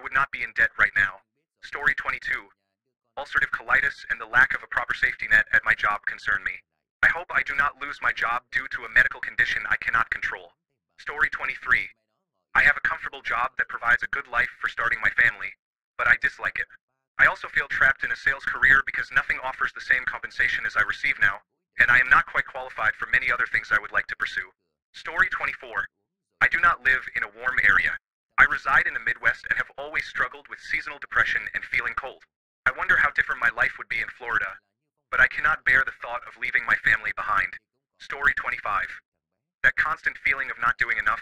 I would not be in debt right now. Story 22. Ulcerative colitis and the lack of a proper safety net at my job concern me. I hope I do not lose my job due to a medical condition I cannot control. Story 23. I have a comfortable job that provides a good life for starting my family, but I dislike it. I also feel trapped in a sales career because nothing offers the same compensation as I receive now, and I am not quite qualified for many other things I would like to pursue. Story 24. I do not live in a warm area. I reside in the Midwest and have always struggled with seasonal depression and feeling cold. I wonder how different my life would be in Florida, but I cannot bear the thought of leaving my family behind. Story 25. That constant feeling of not doing enough,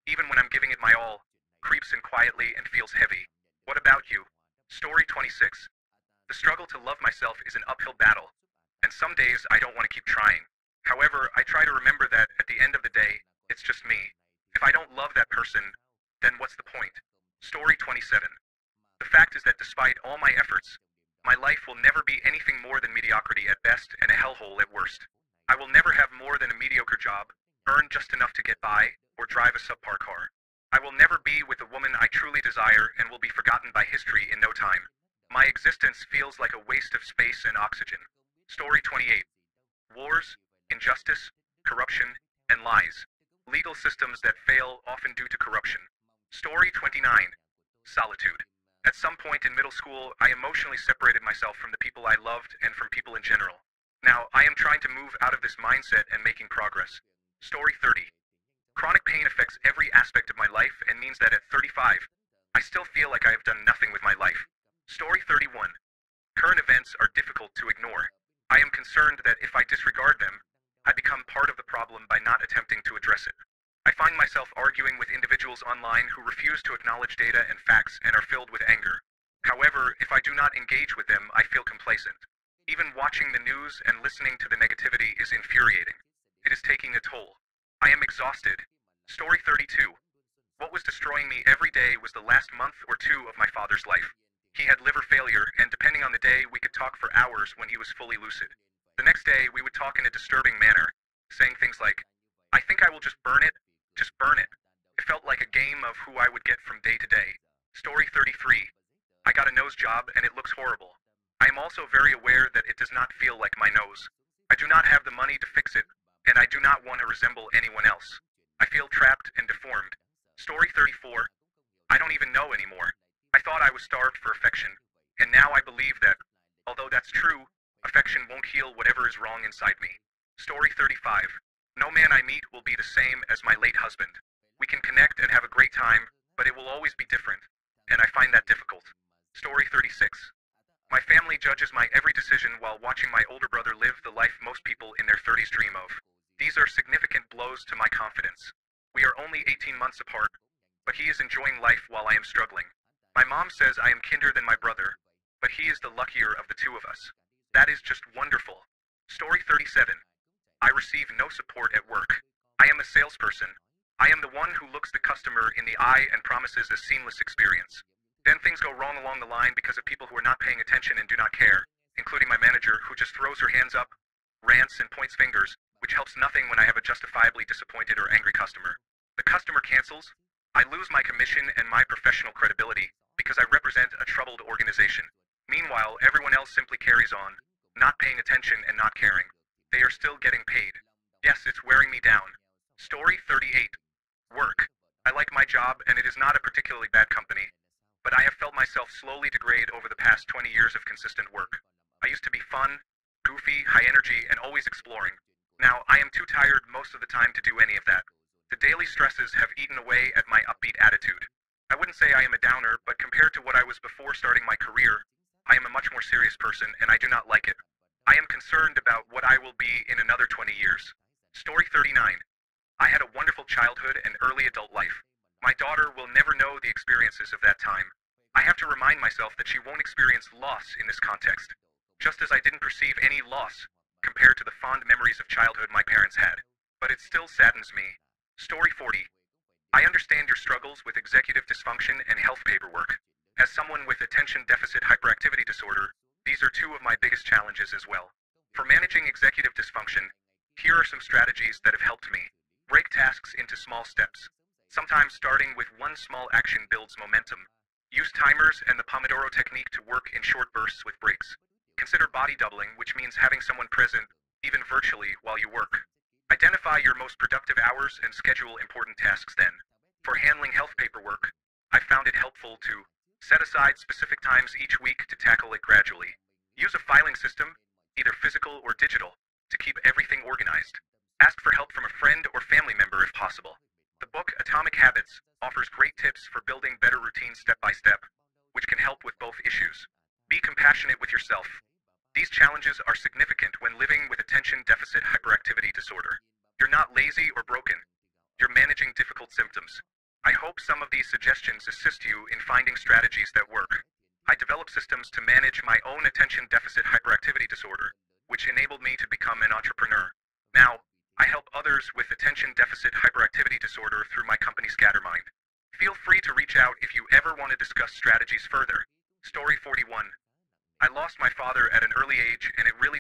even when I'm giving it my all, creeps in quietly and feels heavy. What about you? Story 26. The struggle to love myself is an uphill battle, and some days I don't want to keep trying. However, I try to remember that, at the end of the day, it's just me. If I don't love that person, then what's the point? Story 27. The fact is that despite all my efforts, my life will never be anything more than mediocrity at best and a hellhole at worst. I will never have more than a mediocre job, earn just enough to get by, or drive a subpar car. I will never be with the woman I truly desire and will be forgotten by history in no time. My existence feels like a waste of space and oxygen. Story 28. Wars, injustice, corruption, and lies. Legal systems that fail often due to corruption. Story 29. Solitude. At some point in middle school, I emotionally separated myself from the people I loved and from people in general. Now, I am trying to move out of this mindset and making progress. Story 30. Chronic pain affects every aspect of my life and means that at 35, I still feel like I have done nothing with my life. Story 31. Current events are difficult to ignore. I am concerned that if I disregard them, I become part of the problem by not attempting to address it. I find myself arguing with individuals online who refuse to acknowledge data and facts and are filled with anger. However, if I do not engage with them, I feel complacent. Even watching the news and listening to the negativity is infuriating. It is taking a toll. I am exhausted. Story 32. What was destroying me every day was the last month or two of my father's life. He had liver failure, and depending on the day, we could talk for hours when he was fully lucid. The next day, we would talk in a disturbing manner, saying things like, "I think I will just burn it. Just burn it." It felt like a game of who I would get from day to day. Story 33. I got a nose job and it looks horrible. I am also very aware that it does not feel like my nose. I do not have the money to fix it, and I do not want to resemble anyone else. I feel trapped and deformed. Story 34. I don't even know anymore. I thought I was starved for affection, and now I believe that, although that's true, affection won't heal whatever is wrong inside me. Story 35. No man I meet will be the same as my late husband. We can connect and have a great time, but it will always be different, and I find that difficult. Story 36. My family judges my every decision while watching my older brother live the life most people in their 30s dream of. These are significant blows to my confidence. We are only 18 months apart, but he is enjoying life while I am struggling. My mom says I am kinder than my brother, but he is the luckier of the two of us. That is just wonderful. Story 37. I receive no support at work. I am a salesperson. I am the one who looks the customer in the eye and promises a seamless experience. Then things go wrong along the line because of people who are not paying attention and do not care, including my manager who just throws her hands up, rants and points fingers, which helps nothing when I have a justifiably disappointed or angry customer. The customer cancels. I lose my commission and my professional credibility because I represent a troubled organization. Meanwhile, everyone else simply carries on, not paying attention and not caring. They are still getting paid. Yes, it's wearing me down. Story 38. Work. I like my job and it is not a particularly bad company, but I have felt myself slowly degrade over the past 20 years of consistent work. I used to be fun, goofy, high energy, and always exploring. Now, I am too tired most of the time to do any of that. The daily stresses have eaten away at my upbeat attitude. I wouldn't say I am a downer, but compared to what I was before starting my career, I am a much more serious person and I do not like it. I am concerned about what I will be in another 20 years. Story 39. I had a wonderful childhood and early adult life. My daughter will never know the experiences of that time. I have to remind myself that she won't experience loss in this context, just as I didn't perceive any loss compared to the fond memories of childhood my parents had. But it still saddens me. Story 40. I understand your struggles with executive dysfunction and health paperwork. As someone with attention deficit hyperactivity disorder, these are two of my biggest challenges as well. For managing executive dysfunction, here are some strategies that have helped me. Break tasks into small steps. Sometimes starting with one small action builds momentum. Use timers and the Pomodoro technique to work in short bursts with breaks. Consider body doubling, which means having someone present, even virtually, while you work. Identify your most productive hours and schedule important tasks then. For handling health paperwork, I found it helpful to set aside specific times each week to tackle it gradually. Use a filing system, either physical or digital, to keep everything organized. Ask for help from a friend or family member if possible. The book Atomic Habits offers great tips for building better routines step by step, which can help with both issues. Be compassionate with yourself. These challenges are significant when living with attention deficit hyperactivity disorder. You're not lazy or broken. You're managing difficult symptoms. I hope some of these suggestions assist you in finding strategies that work. I developed systems to manage my own attention deficit hyperactivity disorder, which enabled me to become an entrepreneur. Now, I help others with attention deficit hyperactivity disorder through my company Scattermind. Feel free to reach out if you ever want to discuss strategies further. Story 41. I lost my father at an early age, and it really